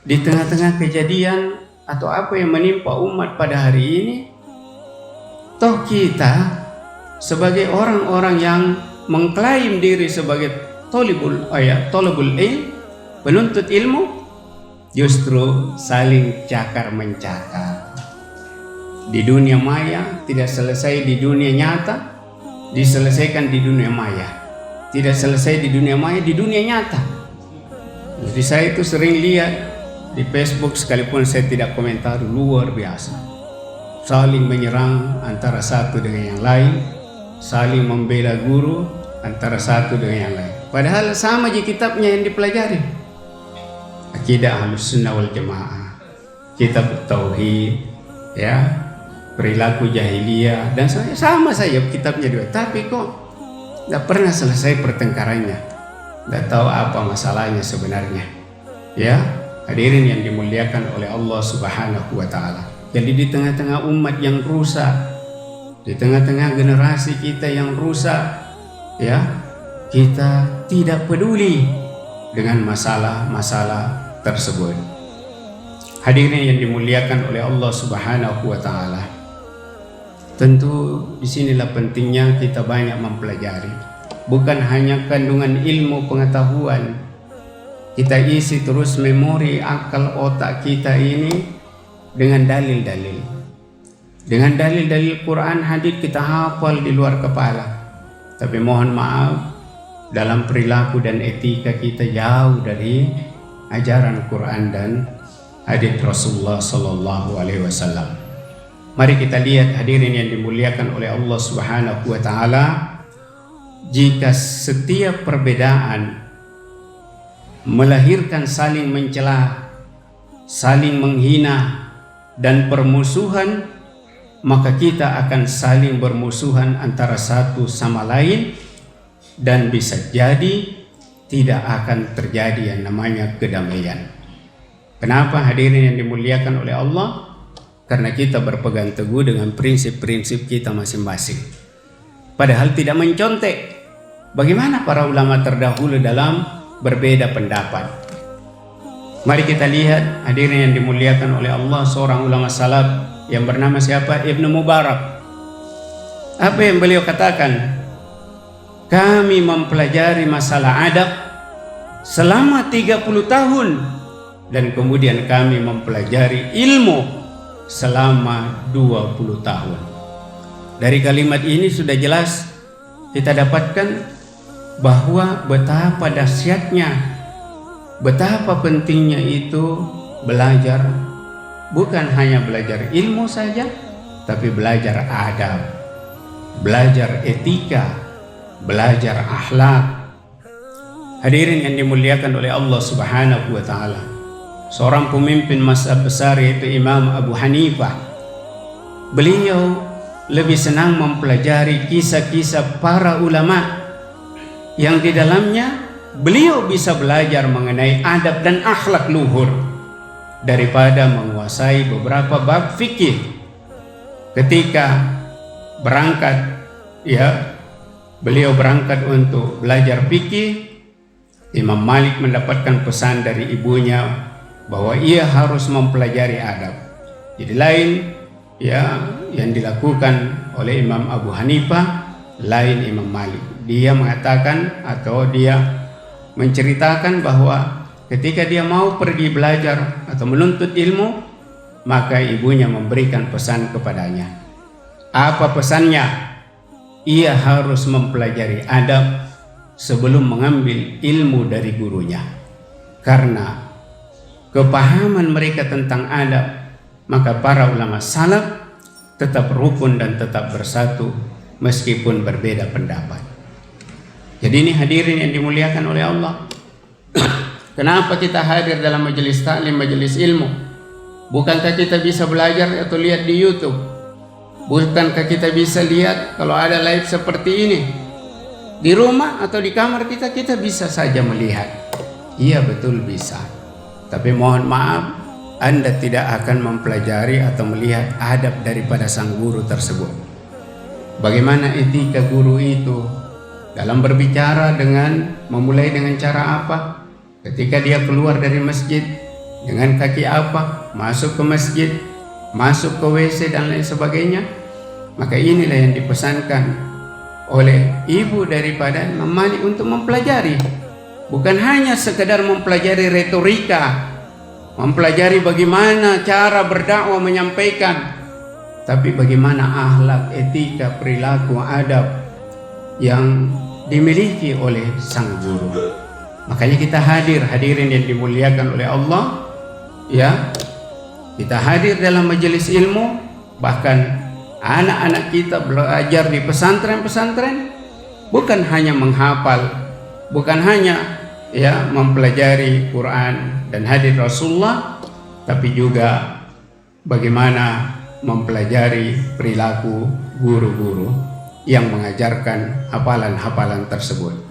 di tengah-tengah kejadian atau apa yang menimpa umat pada hari ini, toh kita sebagai orang-orang yang mengklaim diri sebagai tolibul ilm, penuntut ilmu, justru saling cakar mencakar. Di dunia maya tidak selesai di dunia nyata, diselesaikan di dunia maya. Tidak selesai di dunia maya, di dunia nyata. Jadi saya itu sering lihat di Facebook, sekalipun saya tidak komentar, luar biasa. Saling menyerang antara satu dengan yang lain, saling membela guru antara satu dengan yang lain. Padahal sama aja kitabnya yang dipelajari. Akidah Ahlussunnah wal Jamaah, kitab tauhid, ya, perilaku jahiliyah, dan sama saja kitabnya juga. Tapi kok tidak pernah selesai pertengkarannya, tidak tahu apa masalahnya sebenarnya. Ya, hadirin yang dimuliakan oleh Allah Subhanahu wa Ta'ala. Jadi di tengah-tengah umat yang rusak, di tengah-tengah generasi kita yang rusak, ya, kita tidak peduli dengan masalah-masalah tersebut. Hadirin yang dimuliakan oleh Allah Subhanahu wa Ta'ala, tentu disinilah pentingnya kita banyak mempelajari. Bukan hanya kandungan ilmu pengetahuan, kita isi terus memori akal otak kita ini dengan dalil-dalil. Dengan dalil-dalil Quran hadits kita hafal di luar kepala. Tapi mohon maaf, dalam perilaku dan etika kita jauh dari ajaran Quran dan hadits Rasulullah sallallahu alaihi wasallam. Mari kita lihat hadirin yang dimuliakan oleh Allah Subhanahu wa Ta'ala, jika setiap perbedaan melahirkan saling mencela, saling menghina dan permusuhan, maka kita akan saling bermusuhan antara satu sama lain, dan bisa jadi tidak akan terjadi yang namanya kedamaian. Kenapa hadirin yang dimuliakan oleh Allah? Karena kita berpegang teguh dengan prinsip-prinsip kita masing-masing. Padahal tidak mencontek bagaimana para ulama terdahulu dalam berbeda pendapat. Mari kita lihat hadirin yang dimuliakan oleh Allah, seorang ulama salaf yang bernama siapa? Ibnu Mubarak. Apa yang beliau katakan? Kami mempelajari masalah adab selama 30 tahun, dan kemudian kami mempelajari ilmu selama 20 tahun. Dari kalimat ini sudah jelas kita dapatkan bahwa betapa dahsyatnya, betapa pentingnya itu belajar, bukan hanya belajar ilmu saja, tapi belajar adab, belajar etika, belajar akhlak. Hadirin yang dimuliakan oleh Allah Subhanahu wa Ta'ala, seorang pemimpin mazhab besar yaitu Imam Abu Hanifah, beliau lebih senang mempelajari kisah-kisah para ulama yang di dalamnya beliau bisa belajar mengenai adab dan akhlak luhur daripada menguasai beberapa bab fikih. Ketika berangkat, ya, beliau berangkat untuk belajar fikih, Imam Malik mendapatkan pesan dari ibunya bahwa ia harus mempelajari adab. Jadi lain, ya, yang dilakukan oleh Imam Abu Hanifah, lain Imam Malik. Dia mengatakan atau dia menceritakan bahwa ketika dia mau pergi belajar atau menuntut ilmu, maka ibunya memberikan pesan kepadanya. Apa pesannya? Ia harus mempelajari adab sebelum mengambil ilmu dari gurunya. Karena kepahaman mereka tentang adab, maka para ulama salaf tetap rukun dan tetap bersatu meskipun berbeda pendapat. Jadi ini hadirin yang dimuliakan oleh Allah. Kenapa kita hadir dalam majelis taklim, majelis ilmu? Bukankah kita bisa belajar atau lihat di YouTube? Bukankah kita bisa lihat kalau ada live seperti ini? Di rumah atau di kamar kita bisa saja melihat. Iya, betul bisa. Tapi mohon maaf, Anda tidak akan mempelajari atau melihat adab daripada sang guru tersebut. Bagaimana etika guru itu dalam berbicara, dengan memulai dengan cara apa? Ketika dia keluar dari masjid, dengan kaki apa, masuk ke masjid, masuk ke WC dan lain sebagainya. Maka inilah yang dipesankan oleh ibu daripada Imam Malik untuk mempelajari. Bukan hanya sekedar mempelajari retorika, mempelajari bagaimana cara berdakwah menyampaikan, tapi bagaimana akhlak, etika, perilaku, adab yang dimiliki oleh sang guru. Makanya kita hadirin yang dimuliakan oleh Allah, ya, kita hadir dalam majelis ilmu. Bahkan anak-anak kita belajar di pesantren-pesantren bukan hanya menghafal, bukan hanya mempelajari Quran dan hadis Rasulullah, tapi juga bagaimana mempelajari perilaku guru-guru yang mengajarkan hafalan-hafalan tersebut.